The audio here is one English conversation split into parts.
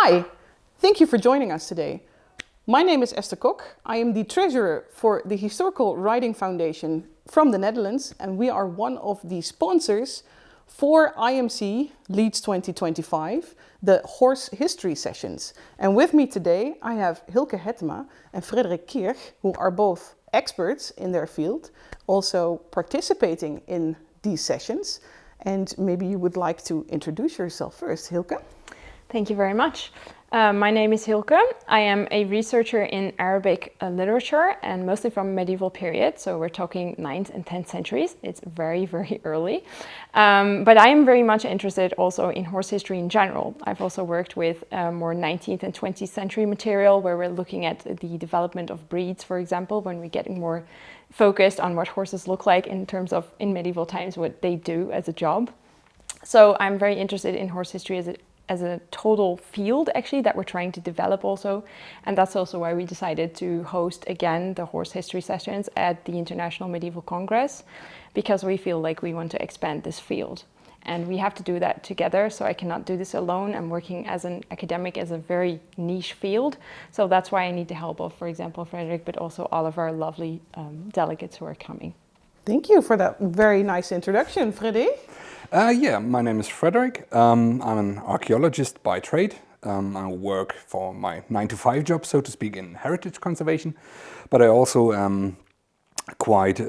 Hi, thank you for joining us today. My name is Esther Kok. I am the treasurer for the Historical Riding Foundation from the Netherlands, and we are one of the sponsors for IMC Leeds 2025, the horse history sessions. And with me today I have Hilke Hettema and Frederik Kirch, who are both experts in their field, also participating in these sessions. And maybe you would like to introduce yourself first, Hilke. Thank you very much. My name is Hilke. I am a researcher in Arabic literature and mostly from medieval period. So we're talking 9th and 10th centuries. It's very, very early. But I am very much interested also in horse history in general. I've also worked with more 19th and 20th century material where we're looking at the development of breeds, for example, when we're getting more focused on what horses look like in terms of in medieval times, what they do as a job. So I'm very interested in horse history as a total field actually that we're trying to develop also, and that's also why we decided to host again the horse history sessions at the International Medieval Congress, because we feel like we want to expand this field and we have to do that together. So I cannot do this alone. I'm working as an academic as a very niche field, so that's why I need the help of, for example, Frederik, but also all of our lovely delegates who are coming. Thank you for that very nice introduction, Frederik. My name is Frederik. I'm an archaeologist by trade. I work for my 9-to-5 job, so to speak, in heritage conservation. But I also am quite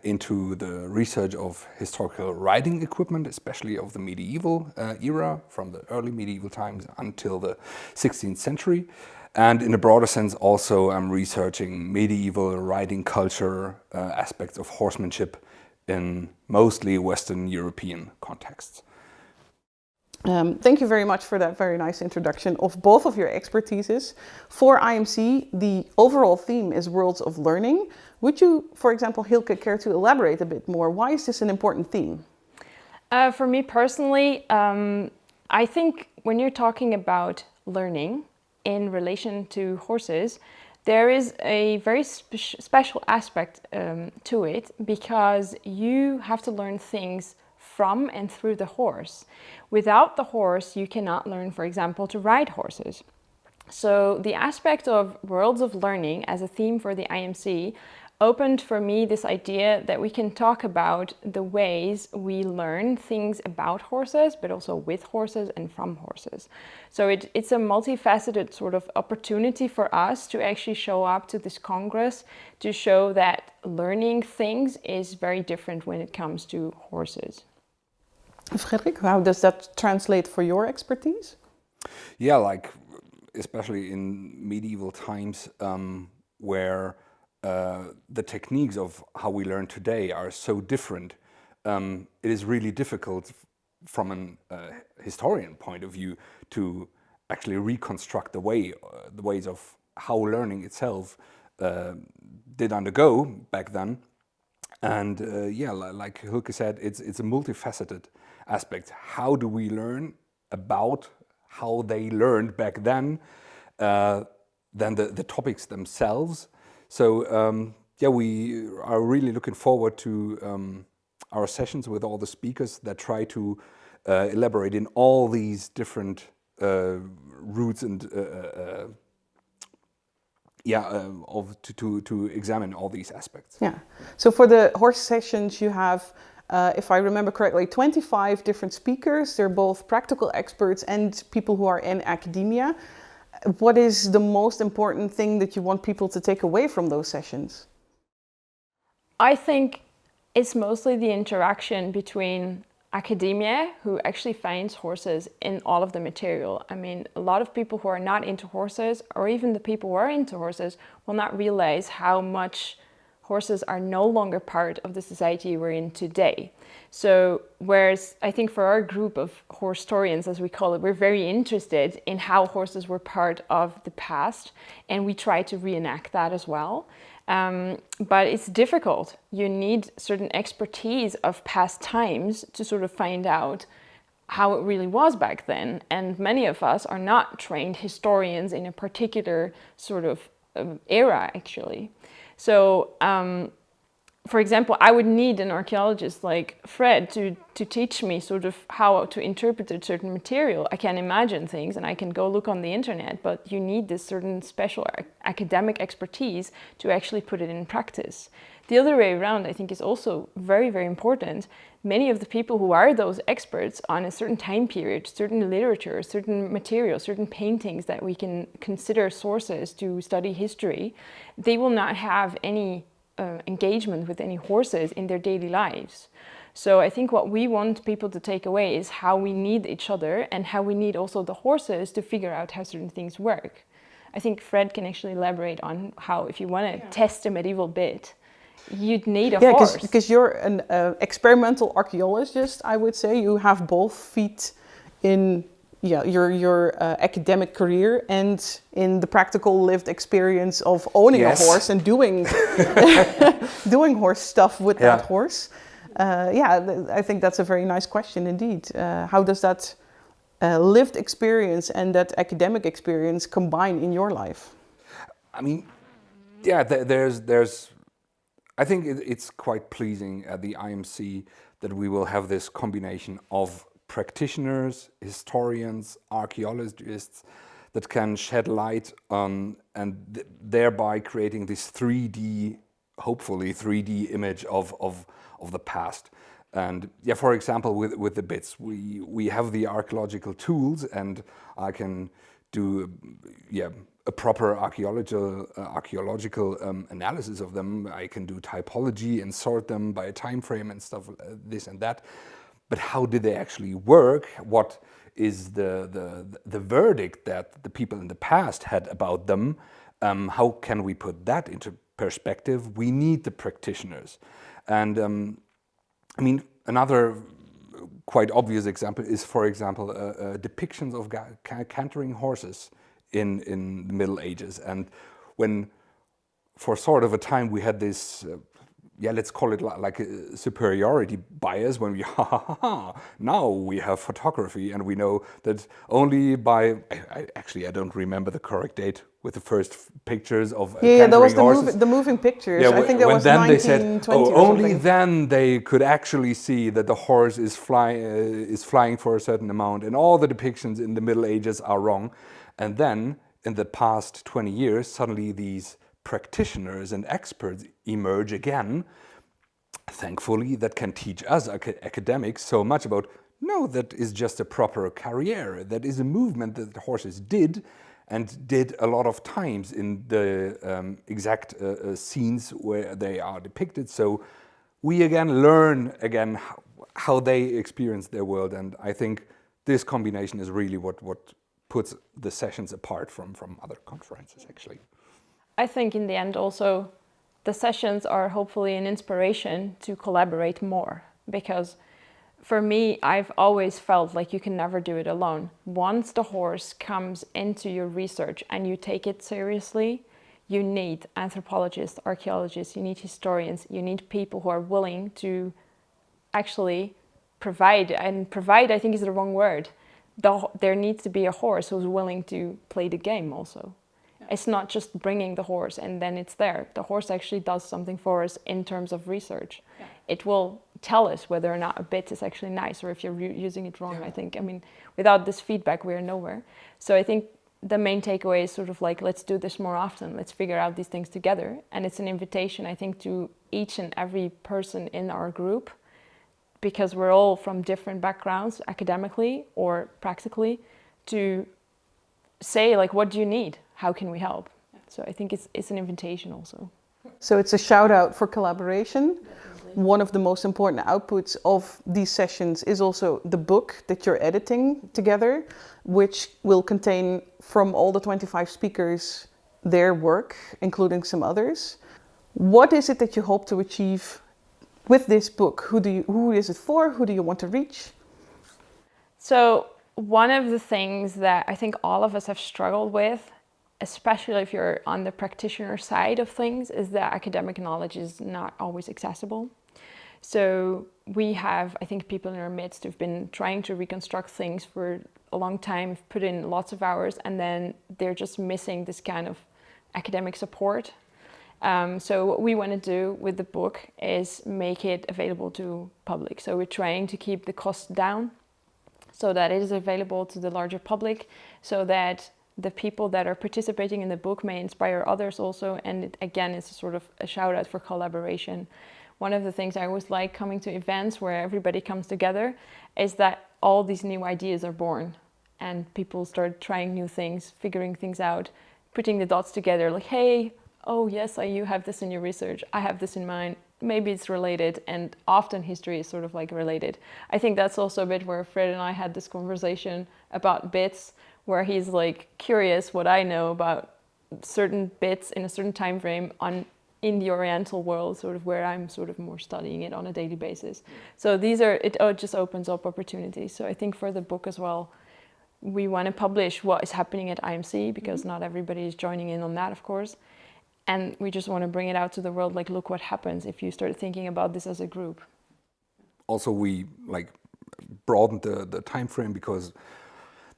into the research of historical riding equipment, especially of the medieval era, from the early medieval times until the 16th century. And in a broader sense, also I'm researching medieval riding culture, aspects of horsemanship in mostly Western European contexts. Thank you very much for that very nice introduction of both of your expertises. For IMC, the overall theme is Worlds of Learning. Would you, for example, Hilke, care to elaborate a bit more? Why is this an important theme? For me personally, I think when you're talking about learning in relation to horses, there is a very special aspect to it, because you have to learn things from and through the horse. Without the horse, you cannot learn, for example, to ride horses. So the aspect of Worlds of Learning as a theme for the IMC opened for me this idea that we can talk about the ways we learn things about horses, but also with horses and from horses. So it's a multifaceted sort of opportunity for us to actually show up to this Congress to show that learning things is very different when it comes to horses. Frederik, how does that translate for your expertise? Yeah, like especially in medieval times where the techniques of how we learn today are so different. It is really difficult from an historian point of view to actually reconstruct the ways of how learning itself did undergo back then. And like Hilke said, it's a multifaceted aspect. How do we learn about how they learned back then the topics themselves? So we are really looking forward to our sessions with all the speakers that try to elaborate in all these different routes and to examine all these aspects. Yeah. So for the horse sessions, you have, if I remember correctly, 25 different speakers. They're both practical experts and people who are in academia. What is the most important thing that you want people to take away from those sessions? I think it's mostly the interaction between academia, who actually finds horses in all of the material. I mean, a lot of people who are not into horses, or even the people who are into horses, will not realize how much horses are no longer part of the society we're in today. So whereas I think for our group of historians, as we call it, we're very interested in how horses were part of the past, and we try to reenact that as well. But it's difficult. You need certain expertise of past times to sort of find out how it really was back then. And many of us are not trained historians in a particular sort of era, actually. So for example, I would need an archaeologist like Fred to teach me sort of how to interpret a certain material. I can imagine things and I can go look on the internet, but you need this certain special academic expertise to actually put it in practice. The other way around, I think, is also very, very important. Many of the people who are those experts on a certain time period, certain literature, certain materials, certain paintings that we can consider sources to study history, they will not have any engagement with any horses in their daily lives. So I think what we want people to take away is how we need each other and how we need also the horses to figure out how certain things work. I think Fred can actually elaborate on how, if you want to test a medieval bit, you'd need a horse. Yeah, because you're an experimental archaeologist, I would say. You have both feet in your academic career and in the practical lived experience of owning a horse and doing doing horse stuff with that horse. I think that's a very nice question indeed. How does that lived experience and that academic experience combine in your life? I mean, there's I think it's quite pleasing at the IMC that we will have this combination of practitioners, historians, archaeologists that can shed light on and thereby creating this 3D, hopefully 3D image of the past. And for example, with the bits, we have the archaeological tools, and I can do a proper archaeological analysis of them. I can do typology and sort them by a time frame and stuff, this and that. But how did they actually work? What is the verdict that the people in the past had about them? How can we put that into perspective? We need the practitioners. And I mean, another quite obvious example is, for example, depictions of cantering horses in the Middle Ages. And when, for sort of a time, we had this let's call it like a superiority bias when we, now we have photography and we know that only by, I don't remember the correct date with the first pictures of that was horses. the moving pictures. I think that was 1920 they said, only something. then they could actually see that the horse is flying for a certain amount, and all the depictions in the Middle Ages are wrong. And then in the past 20 years, suddenly these practitioners and experts emerge again, thankfully, that can teach us academics so much about, no, that is just a proper carrière. That is a movement that the horses did, and did a lot of times in the exact scenes where they are depicted. So we again learn how they experience their world, and I think this combination is really what puts the sessions apart from other conferences, actually. I think in the end also the sessions are hopefully an inspiration to collaborate more, because for me, I've always felt like you can never do it alone. Once the horse comes into your research and you take it seriously, you need anthropologists, archaeologists, you need historians, you need people who are willing to actually provide, and provide I think is the wrong word. There needs to be a horse who's willing to play the game also. It's not just bringing the horse and then it's there. The horse actually does something for us in terms of research. Yeah. It will tell us whether or not a bit is actually nice or if you're using it wrong, I think. I mean, without this feedback, we're nowhere. So I think the main takeaway is sort of like, let's do this more often. Let's figure out these things together. And it's an invitation, I think, to each and every person in our group, because we're all from different backgrounds, academically or practically, to say, like, what do you need? How can we help? So I think it's an invitation also. So it's a shout out for collaboration. Definitely. One of the most important outputs of these sessions is also the book that you're editing together, which will contain from all the 25 speakers their work, including some others. What is it that you hope to achieve with this book? Who is it for? Who do you want to reach? So one of the things that I think all of us have struggled with, especially if you're on the practitioner side of things, is that academic knowledge is not always accessible. So we have, I think, people in our midst who've been trying to reconstruct things for a long time, put in lots of hours, and then they're just missing this kind of academic support. So what we want to do with the book is make it available to public. So we're trying to keep the cost down so that it is available to the larger public, so that the people that are participating in the book may inspire others also. And it, again, it's a sort of a shout out for collaboration. One of the things I always like coming to events where everybody comes together is that all these new ideas are born and people start trying new things, figuring things out, putting the dots together, like, hey, oh yes, you have this in your research, I have this in mine, maybe it's related, and often history is sort of like related. I think that's also a bit where Fred and I had this conversation about bits, where he's like curious what I know about certain bits in a certain time frame in the Oriental world, sort of where I'm sort of more studying it on a daily basis. So it just opens up opportunities. So I think for the book as well, we want to publish what is happening at IMC, because not everybody is joining in on that, of course. And we just want to bring it out to the world, like, look what happens if you start thinking about this as a group. Also, we broadened the time frame because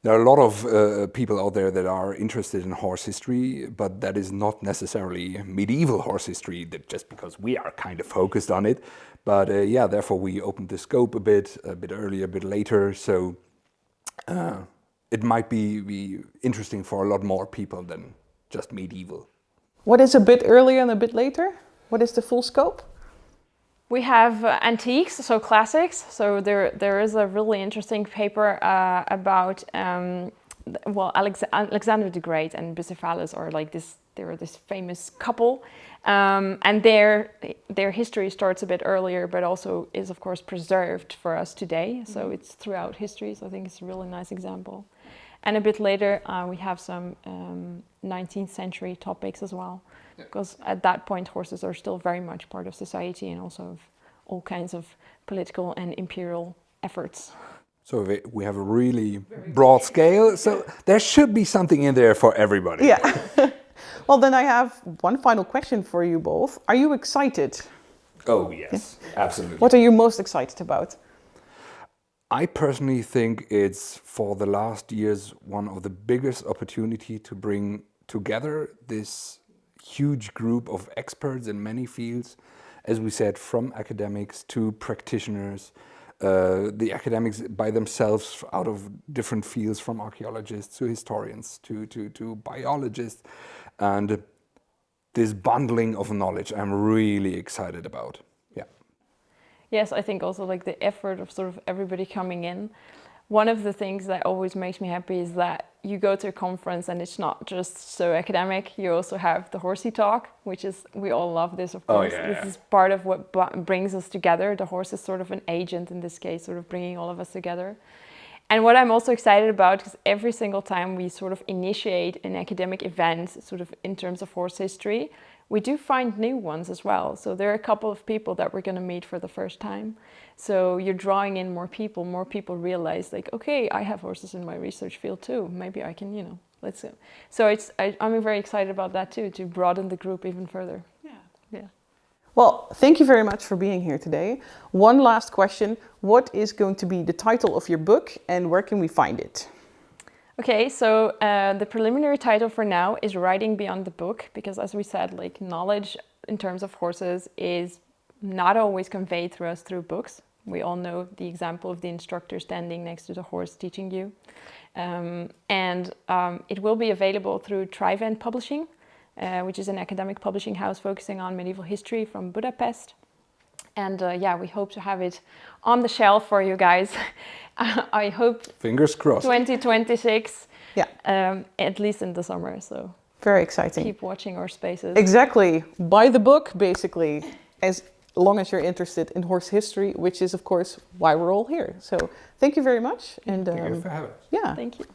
there are a lot of people out there that are interested in horse history, but that is not necessarily medieval horse history, just because we are kind of focused on it. But yeah, therefore we opened the scope a bit earlier, a bit later. So it might be interesting for a lot more people than just medieval. What is a bit earlier and a bit later? What is the full scope? We have antiques, so classics. So there is a really interesting paper about Alexander the Great and Bucephalus are like this. They were this famous couple, and their history starts a bit earlier, but also is of course preserved for us today. So it's throughout history. So I think it's a really nice example. And a bit later, we have some 19th century topics as well, because at that point, horses are still very much part of society and also of all kinds of political and imperial efforts. So we have a really broad scale, so there should be something in there for everybody. Yeah. Well, then I have one final question for you both. Are you excited? Oh, yes, absolutely. What are you most excited about? I personally think it's, for the last years, one of the biggest opportunity to bring together this huge group of experts in many fields, as we said, from academics to practitioners, the academics by themselves out of different fields, from archaeologists to historians to biologists, and this bundling of knowledge I'm really excited about. Yes, I think also like the effort of sort of everybody coming in. One of the things that always makes me happy is that you go to a conference and it's not just so academic. You also have the horsey talk, which is, we all love this, of course. This is part of what brings us together. The horse is sort of an agent in this case, sort of bringing all of us together. And what I'm also excited about is every single time we sort of initiate an academic event, sort of in terms of horse history, we do find new ones as well. So there are a couple of people that we're going to meet for the first time. So you're drawing in more people realize like, okay, I have horses in my research field too. Maybe I can, let's go. So I'm very excited about that too, to broaden the group even further. Yeah. Well, thank you very much for being here today. One last question. What is going to be the title of your book and where can we find it? Okay, so the preliminary title for now is Riding Beyond the Book, because as we said, like, knowledge in terms of horses is not always conveyed through books. We all know the example of the instructor standing next to the horse teaching you. It will be available through Trivent Publishing, which is an academic publishing house focusing on medieval history from Budapest. And we hope to have it on the shelf for you guys. I hope, fingers crossed, 2026, at least in the summer. So very exciting. Keep watching our spaces. Exactly. Buy the book, basically, as long as you're interested in horse history, which is, of course, why we're all here. So thank you very much. And thank you for having us. Yeah. Thank you.